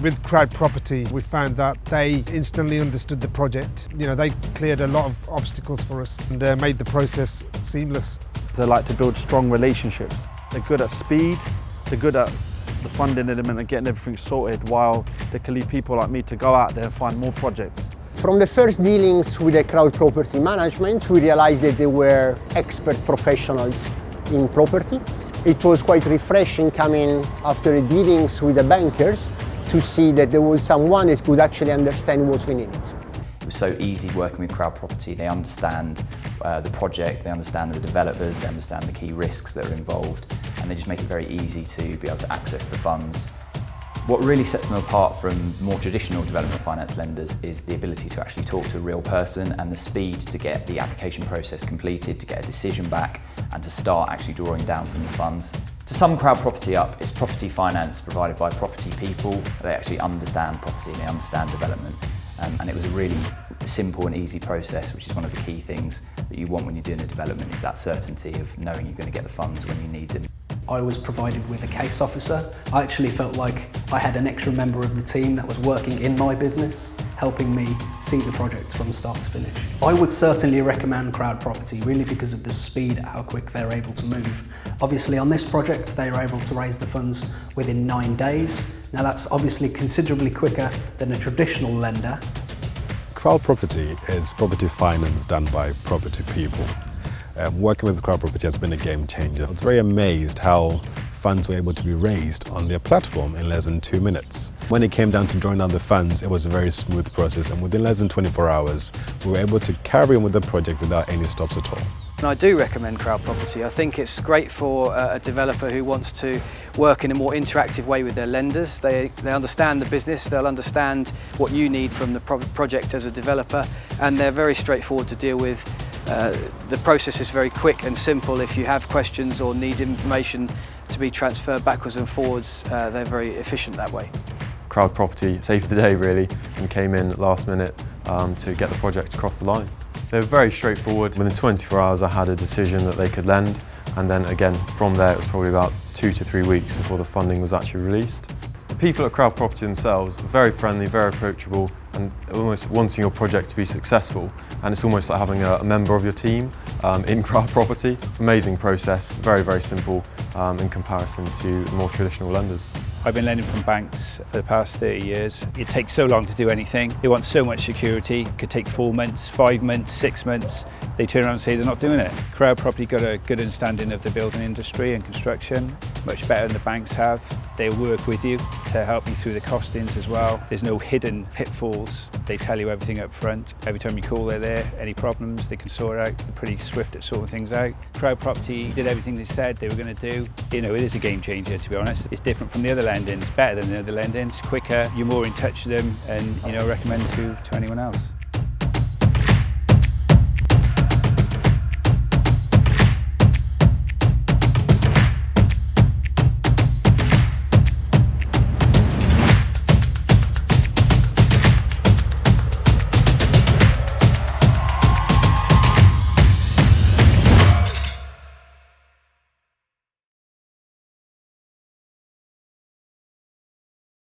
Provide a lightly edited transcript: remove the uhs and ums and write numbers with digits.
With CrowdProperty, we found that they instantly understood the project. They cleared a lot of obstacles for us and made the process seamless. They like to build strong relationships. They're good at speed, they're good at the funding element and getting everything sorted, while they can leave people like me to go out there and find more projects. From the first dealings with the CrowdProperty management, we realized that they were expert professionals in property. It was quite refreshing coming after the dealings with the bankers to see that there was someone that could actually understand what we needed. It was so easy working with CrowdProperty. They understand the project, they understand the developers, they understand the key risks that are involved, and they just make it very easy to be able to access the funds. What really sets them apart from more traditional development finance lenders is the ability to actually talk to a real person and the speed to get the application process completed, to get a decision back and to start actually drawing down from the funds. To sum CrowdProperty up, it's property finance provided by property people. They actually understand property and they understand development. And it was a really simple and easy process, which is one of the key things that you want when you're doing a development, is that certainty of knowing you're going to get the funds when you need them. I was provided with a case officer. I actually felt like I had an extra member of the team that was working in my business, helping me see the project from start to finish. I would certainly recommend CrowdProperty, really because of the speed at how quick they're able to move. Obviously on this project they were able to raise the funds within 9 days. Now that's obviously considerably quicker than a traditional lender. CrowdProperty is property finance done by property people. Working with CrowdProperty has been a game changer. I was very amazed how funds were able to be raised on their platform in less than 2 minutes. When it came down to drawing down the funds, it was a very smooth process, and within less than 24 hours, we were able to carry on with the project without any stops at all. And I do recommend CrowdProperty. I think it's great for a developer who wants to work in a more interactive way with their lenders. They understand the business, they'll understand what you need from the project as a developer, and they're very straightforward to deal with. The process is very quick and simple. If you have questions or need information to be transferred backwards and forwards, they're very efficient that way. CrowdProperty saved the day really and came in last minute to get the project across the line. They were very straightforward. Within 24 hours I had a decision that they could lend, and then again from there it was probably about 2 to 3 weeks before the funding was actually released. The people at CrowdProperty themselves are very friendly, very approachable, and almost wanting your project to be successful, and it's almost like having a member of your team in CrowdProperty. Amazing process, very, very simple in comparison to more traditional lenders. I've been lending from banks for the past 30 years. It takes so long to do anything. They want so much security. It could take 4 months, 5 months, 6 months. They turn around and say they're not doing it. CrowdProperty got a good understanding of the building industry and construction, much better than the banks have. They work with you to help you through the costings as well. There's no hidden pitfalls. They tell you everything up front. Every time you call, they're there. Any problems, they can sort out. They're pretty swift at sorting things out. CrowdProperty did everything they said they were going to do. It is a game changer, to be honest. It's different from the other lendings, better than the other lendings, quicker, you're more in touch with them, and recommend it to anyone else.